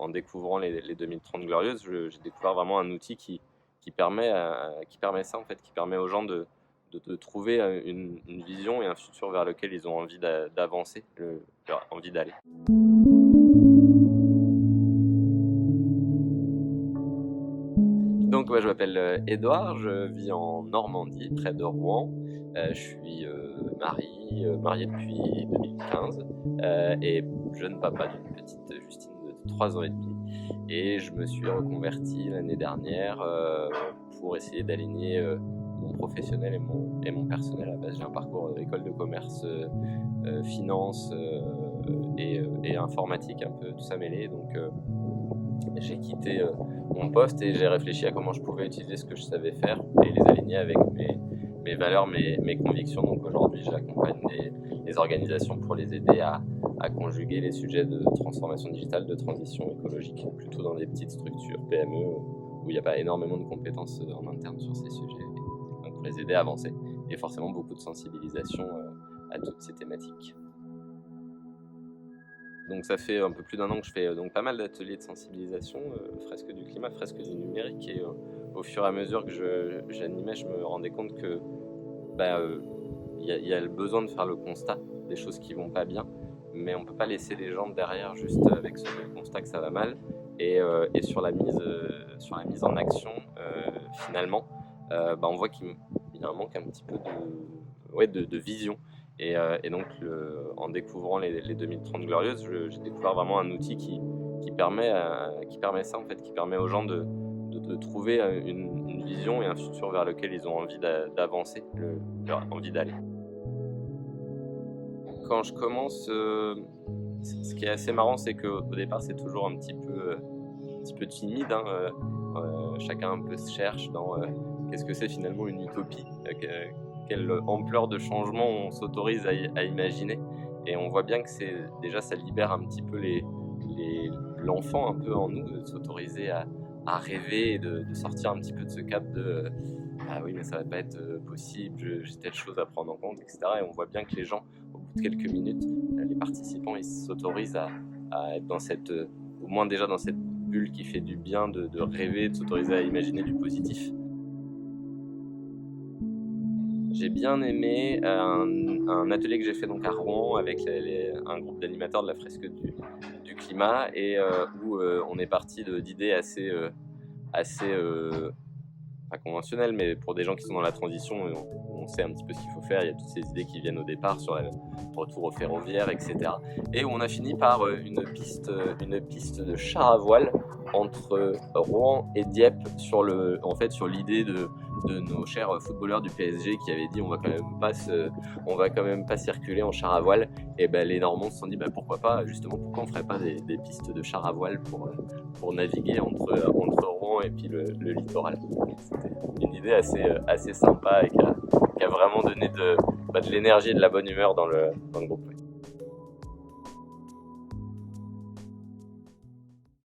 en découvrant les 2030 Glorieuses, j'ai découvert vraiment un outil qui permet ça en fait, qui permet aux gens de trouver une vision et un futur vers lequel ils ont envie d'avancer, envie d'aller. Donc je m'appelle Édouard, je vis en Normandie, près de Rouen. Je suis marié depuis 2015 et jeune papa d'une petite Justine de 3 ans et demi. Et je me suis reconverti l'année dernière pour essayer d'aligner mon professionnel et mon personnel. À la base, j'ai un parcours école de commerce, finance et informatique, un peu tout ça mêlé. Donc j'ai quitté mon poste et j'ai réfléchi à comment je pouvais utiliser ce que je savais faire et les aligner avec mes valeurs, mes convictions. Donc aujourd'hui, j'accompagne les organisations pour les aider à conjuguer les sujets de transformation digitale, de transition écologique, plutôt dans des petites structures PME où il n'y a pas énormément de compétences en interne sur ces sujets. Donc pour les aider à avancer. Et forcément beaucoup de sensibilisation à toutes ces thématiques. Donc ça fait un peu plus d'1 an que je fais donc pas mal d'ateliers de sensibilisation, fresque du climat, fresque du numérique, et au fur et à mesure que j'animais, je me rendais compte que y a le besoin de faire le constat des choses qui vont pas bien, mais on peut pas laisser les gens derrière juste avec ce constat que ça va mal, et sur la mise en action finalement on voit qu'il y a un manque un petit peu de vision. Et donc en découvrant les 2030 Glorieuses, j'ai découvert vraiment un outil qui permet ça en fait, qui permet aux gens de trouver une vision et un futur vers lequel ils ont envie d'avancer, envie d'aller. Quand je commence, ce qui est assez marrant, c'est qu'au départ c'est toujours un petit peu timide, hein, chacun un peu se cherche dans qu'est-ce que c'est finalement une utopie, quelle ampleur de changement on s'autorise à imaginer. Et on voit bien que déjà ça libère un petit peu l'enfant un peu en nous, de s'autoriser à rêver et de sortir un petit peu de ce cadre de ah oui mais ça va pas être possible, j'ai telle chose à prendre en compte, etc. Et on voit bien que les gens, au bout de quelques minutes, les participants, ils s'autorisent à être dans au moins déjà dans cette bulle qui fait du bien, de rêver, de s'autoriser à imaginer du positif. J'ai bien aimé un atelier que j'ai fait donc à Rouen avec un groupe d'animateurs de la fresque du climat, et où on est parti d'idées assez pas conventionnelles, mais pour des gens qui sont dans la transition, on sait un petit peu ce qu'il faut faire. Il y a toutes ces idées qui viennent au départ sur le retour au ferroviaire, etc. Et où on a fini par une piste de char à voile entre Rouen et Dieppe sur l'idée de nos chers footballeurs du PSG qui avaient dit on va quand même pas circuler en char à voile. Et les Normands se sont dit pourquoi pas, justement, pourquoi on ferait pas des pistes de char à voile pour naviguer entre Rouen et puis le littoral. C'était une idée assez sympa et qui a vraiment donné de l'énergie et de la bonne humeur dans le groupe.